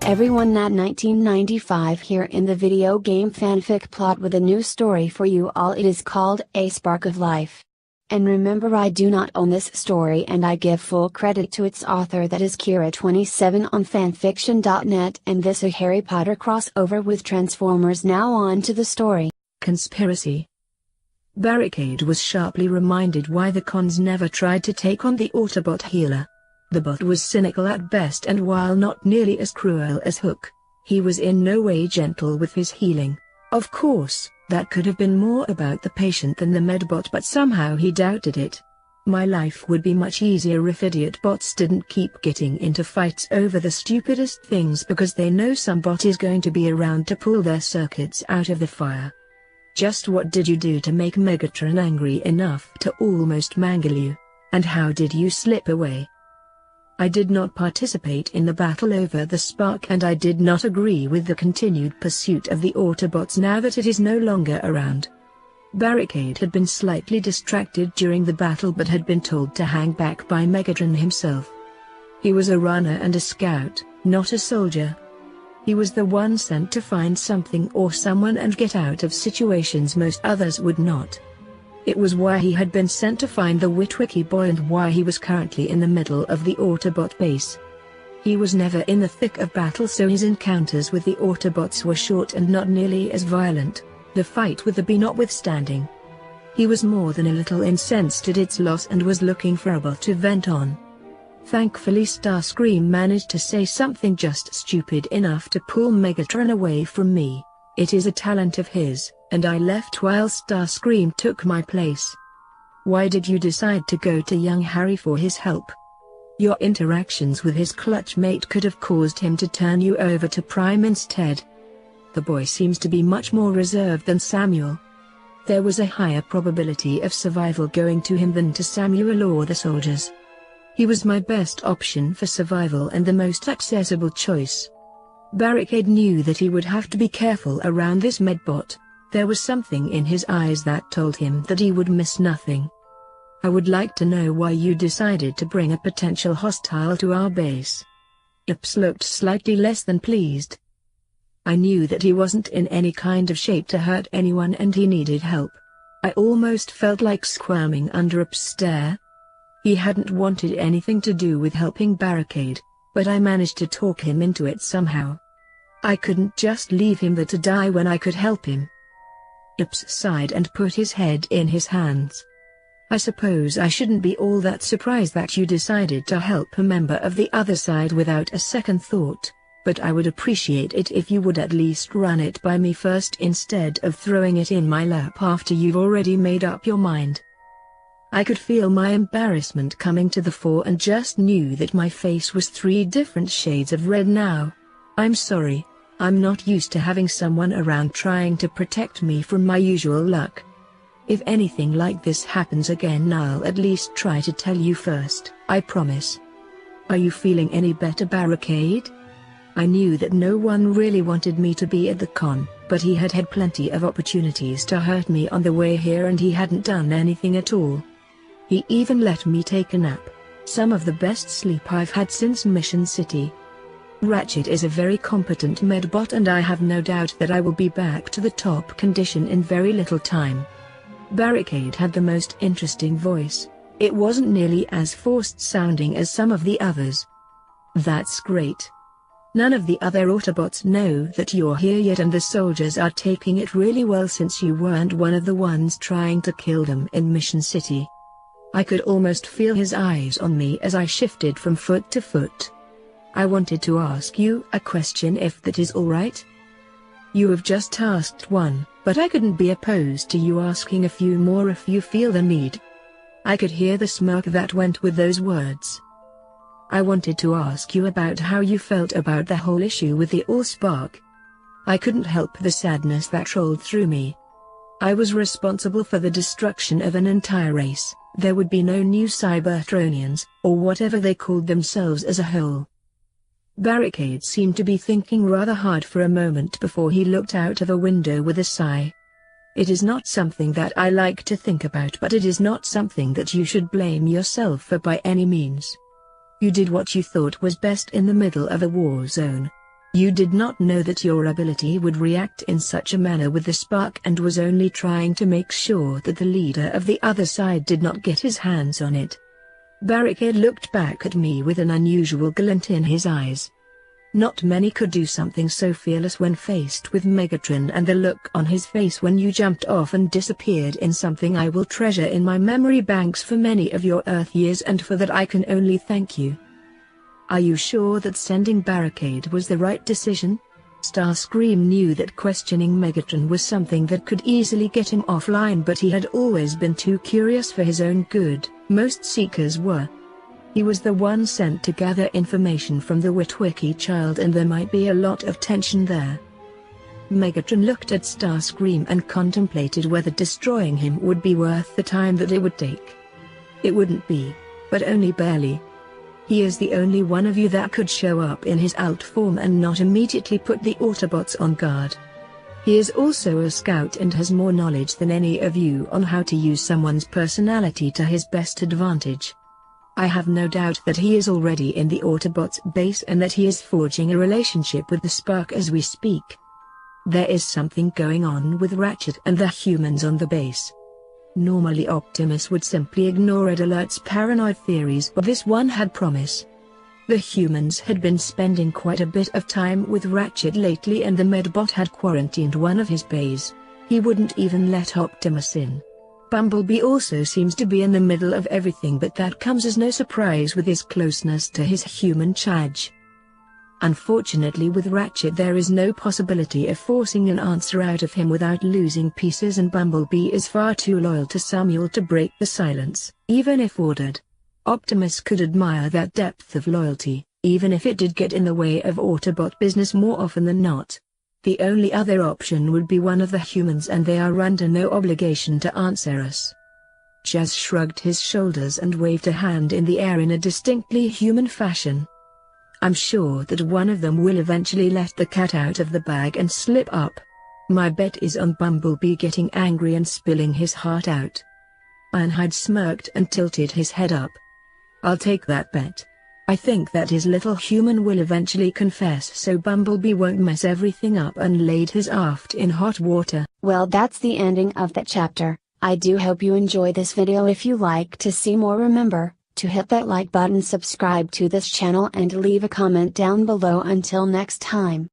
everyone, Nat 1995 here in the video game fanfic plot with a new story for you all. It is called A Spark of Life. And remember, I do not own this story and I give full credit to its author, that is Kiera27 on fanfiction.net, and this a Harry Potter crossover with Transformers. Now on to the story. Conspiracy. Barricade was sharply reminded why the cons never tried to take on the Autobot healer. The bot was cynical at best, and while not nearly as cruel as Hook, he was in no way gentle with his healing. Of course, that could have been more about the patient than the medbot, but somehow he doubted it. My life would be much easier if idiot bots didn't keep getting into fights over the stupidest things because they know some bot is going to be around to pull their circuits out of the fire. Just what did you do to make Megatron angry enough to almost mangle you? And how did you slip away? I did not participate in the battle over the spark, and I did not agree with the continued pursuit of the Autobots now that it is no longer around. Barricade had been slightly distracted during the battle but had been told to hang back by Megatron himself. He was a runner and a scout, not a soldier. He was the one sent to find something or someone and get out of situations most others would not. It was why he had been sent to find the Witwicky boy and why he was currently in the middle of the Autobot base. He was never in the thick of battle, so his encounters with the Autobots were short and not nearly as violent, the fight with the bee notwithstanding. He was more than a little incensed at its loss and was looking for a bot to vent on. Thankfully Starscream managed to say something just stupid enough to pull Megatron away from me. It is a talent of his, and I left while Starscream took my place. Why did you decide to go to young Harry for his help? Your interactions with his clutch mate could have caused him to turn you over to Prime instead. The boy seems to be much more reserved than Samuel. There was a higher probability of survival going to him than to Samuel or the soldiers. He was my best option for survival and the most accessible choice. Barricade knew that he would have to be careful around this medbot. There was something in his eyes that told him that he would miss nothing. I would like to know why you decided to bring a potential hostile to our base. Ips looked slightly less than pleased. I knew that he wasn't in any kind of shape to hurt anyone and he needed help. I almost felt like squirming under Ips' stare. He hadn't wanted anything to do with helping Barricade, but I managed to talk him into it somehow. I couldn't just leave him there to die when I could help him. Ips sighed and put his head in his hands. I suppose I shouldn't be all that surprised that you decided to help a member of the other side without a second thought, but I would appreciate it if you would at least run it by me first instead of throwing it in my lap after you've already made up your mind. I could feel my embarrassment coming to the fore and just knew that my face was 3 different shades of red now. I'm sorry, I'm not used to having someone around trying to protect me from my usual luck. If anything like this happens again, I'll at least try to tell you first, I promise. Are you feeling any better, Barricade? I knew that no one really wanted me to be at the con, but he had had plenty of opportunities to hurt me on the way here and he hadn't done anything at all. He even let me take a nap, some of the best sleep I've had since Mission City. Ratchet is a very competent medbot and I have no doubt that I will be back to the top condition in very little time. Barricade had the most interesting voice. It wasn't nearly as forced sounding as some of the others. That's great. None of the other Autobots know that you're here yet and the soldiers are taking it really well since you weren't one of the ones trying to kill them in Mission City. I could almost feel his eyes on me as I shifted from foot to foot. I wanted to ask you a question if that is alright. You have just asked one, but I couldn't be opposed to you asking a few more if you feel the need. I could hear the smirk that went with those words. I wanted to ask you about how you felt about the whole issue with the Allspark. I couldn't help the sadness that rolled through me. I was responsible for the destruction of an entire race. There would be no new Cybertronians, or whatever they called themselves as a whole. Barricade seemed to be thinking rather hard for a moment before he looked out of a window with a sigh. It is not something that I like to think about, but it is not something that you should blame yourself for by any means. You did what you thought was best in the middle of a war zone. You did not know that your ability would react in such a manner with the spark and was only trying to make sure that the leader of the other side did not get his hands on it. Barricade looked back at me with an unusual glint in his eyes. Not many could do something so fearless when faced with Megatron, and the look on his face when you jumped off and disappeared in something I will treasure in my memory banks for many of your Earth years, and for that I can only thank you. Are you sure that sending Barricade was the right decision? Starscream knew that questioning Megatron was something that could easily get him offline, but he had always been too curious for his own good. Most Seekers were. He was the one sent to gather information from the Witwicky child, and there might be a lot of tension there. Megatron looked at Starscream and contemplated whether destroying him would be worth the time that it would take. It wouldn't be, but only barely. He is the only one of you that could show up in his alt form and not immediately put the Autobots on guard. He is also a scout and has more knowledge than any of you on how to use someone's personality to his best advantage. I have no doubt that he is already in the Autobots base and that he is forging a relationship with the Spark as we speak. There is something going on with Ratchet and the humans on the base. Normally Optimus would simply ignore Red Alert's paranoid theories, but this one had promise. The humans had been spending quite a bit of time with Ratchet lately, and the Medbot had quarantined one of his bays. He wouldn't even let Optimus in. Bumblebee also seems to be in the middle of everything, but that comes as no surprise with his closeness to his human charge. Unfortunately, with Ratchet there is no possibility of forcing an answer out of him without losing pieces, and Bumblebee is far too loyal to Samuel to break the silence, even if ordered. Optimus could admire that depth of loyalty, even if it did get in the way of Autobot business more often than not. The only other option would be one of the humans, and they are under no obligation to answer us. Jazz shrugged his shoulders and waved a hand in the air in a distinctly human fashion. I'm sure that one of them will eventually let the cat out of the bag and slip up. My bet is on Bumblebee getting angry and spilling his heart out. Ironhide smirked and tilted his head up. I'll take that bet. I think that his little human will eventually confess, so Bumblebee won't mess everything up and laid his aft in hot water. Well, that's the ending of that chapter. I do hope you enjoy this video. If you like to see more, remember to hit that like button, subscribe to this channel, and leave a comment down below. Until next time.